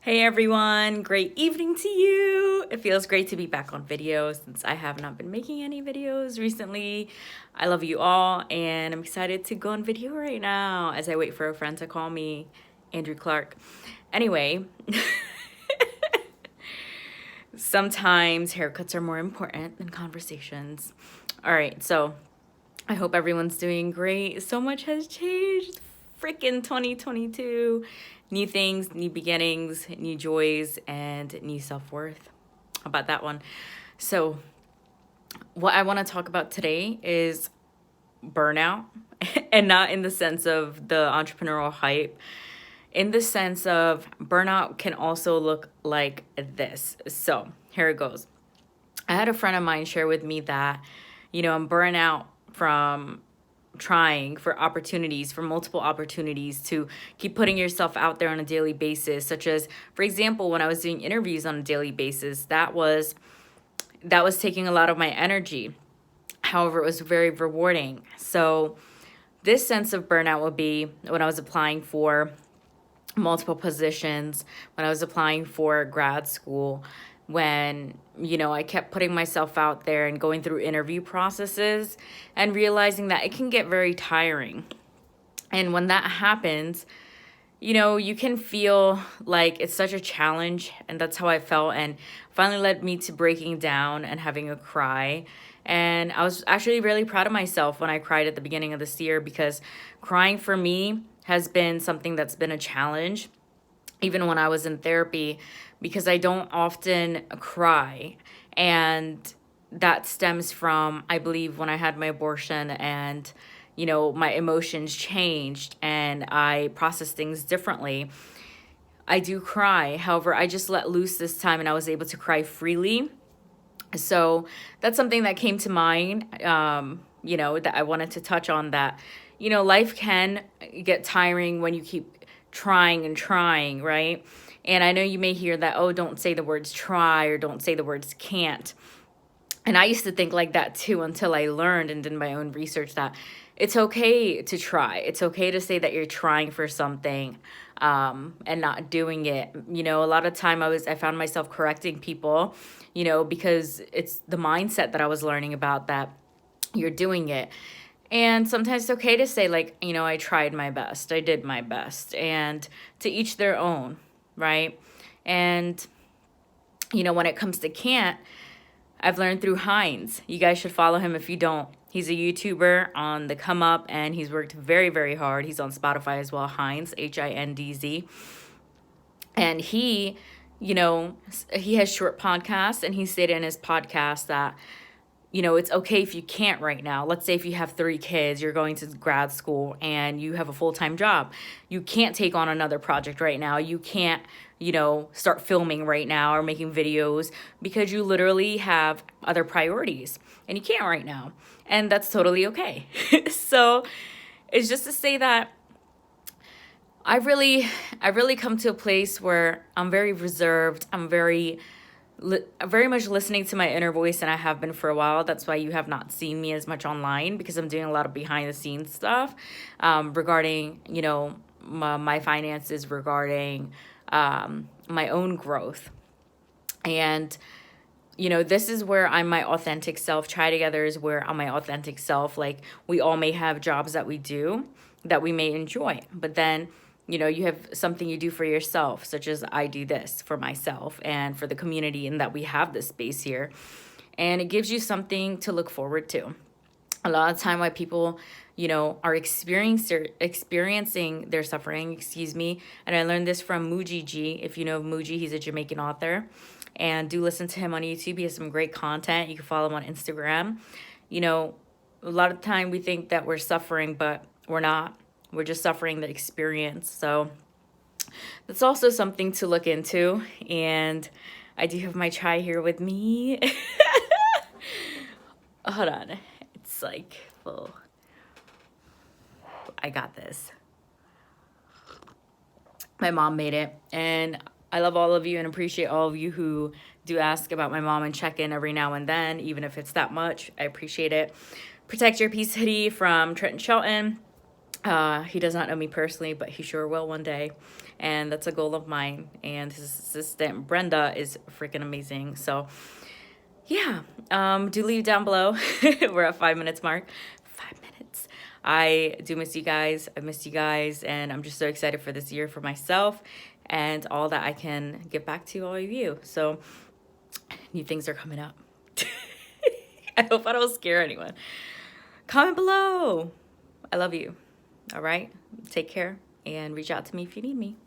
Hey everyone, great evening to you. It feels great to be back on video since I have not been making any videos recently. I love you all and I'm excited to go on video right now as I wait for a friend to call me, Andrew Clark. Anyway, sometimes haircuts are more important than conversations. All right, so I hope everyone's doing great. So much has changed. Freaking 2022. New things, new beginnings, new joys, and new self-worth. How about that one? So, what I want to talk about today is burnout, and not in the sense of the entrepreneurial hype. In the sense of burnout can also look like this. So, here it goes. I had a friend of mine share with me that, I'm burnout from trying for opportunities, for multiple opportunities to keep putting yourself out there on a daily basis, such as, for example, when I was doing interviews on a daily basis, that was taking a lot of my energy. However, it was very rewarding. So this sense of burnout would be when I was applying for multiple positions, when I was applying for grad school, when, I kept putting myself out there and going through interview processes and realizing that it can get very tiring. And when that happens, you can feel like it's such a challenge, and that's how I felt, and finally led me to breaking down and having a cry. And I was actually really proud of myself when I cried at the beginning of this year, because crying for me has been something that's been a challenge, even when I was in therapy, because I don't often cry. And that stems from, I believe, when I had my abortion and, my emotions changed and I processed things differently. I do cry. However, I just let loose this time and I was able to cry freely. So that's something that came to mind, that I wanted to touch on, that, life can get tiring when you keep trying and trying, right? And I know you may hear that, oh, don't say the words try or don't say the words can't. And I used to think like that too, until I learned and did my own research that it's okay to try. It's okay to say that you're trying for something and not doing it. A lot of time I found myself correcting people, because it's the mindset that I was learning about, that you're doing it. And sometimes it's okay to say, like, I tried my best. I did my best. And to each their own, right? And, when it comes to Cant, I've learned through Hines. You guys should follow him if you don't. He's a YouTuber on the come up, and he's worked very, very hard. He's on Spotify as well, Hines, Hindz. And he has short podcasts, and he stated in his podcast that, it's okay if you can't right now. Let's say if you have 3 kids, you're going to grad school and you have a full-time job. You can't take on another project right now. You can't, start filming right now or making videos, because you literally have other priorities and you can't right now. And that's totally okay. So it's just to say that I've really come to a place where I'm very reserved. I'm very much listening to my inner voice, and I have been for a while. That's why you have not seen me as much online, because I'm doing a lot of behind the scenes stuff regarding, my finances, regarding my own growth. And, this is where I'm my authentic self. Try Together is where I'm my authentic self. Like, we all may have jobs that we do that we may enjoy, but then you have something you do for yourself, such as I do this for myself and for the community, and that we have this space here. And it gives you something to look forward to. A lot of time why people, are experiencing their suffering, And I learned this from Muji G. If you know Muji, he's a Jamaican author. And do listen to him on YouTube. He has some great content. You can follow him on Instagram. A lot of time we think that we're suffering, but we're not. We're just suffering the experience. So that's also something to look into. And I do have my chai here with me. Hold on. It's like full. I got this. My mom made it. And I love all of you and appreciate all of you who do ask about my mom and check in every now and then, even if it's that much. I appreciate it. Protect Your Peace hoodie from Trenton Shelton. He does not know me personally, but he sure will one day. and that's a goal of mine. And his assistant Brenda is freaking amazing. So yeah, do leave down below. We're at 5 minutes mark. 5 minutes. I do miss you guys. I missed you guys, and I'm just so excited for this year for myself and all that I can give back to all of you. So new things are coming up. I hope I don't scare anyone. Comment below. I love you. All right. Take care and reach out to me if you need me.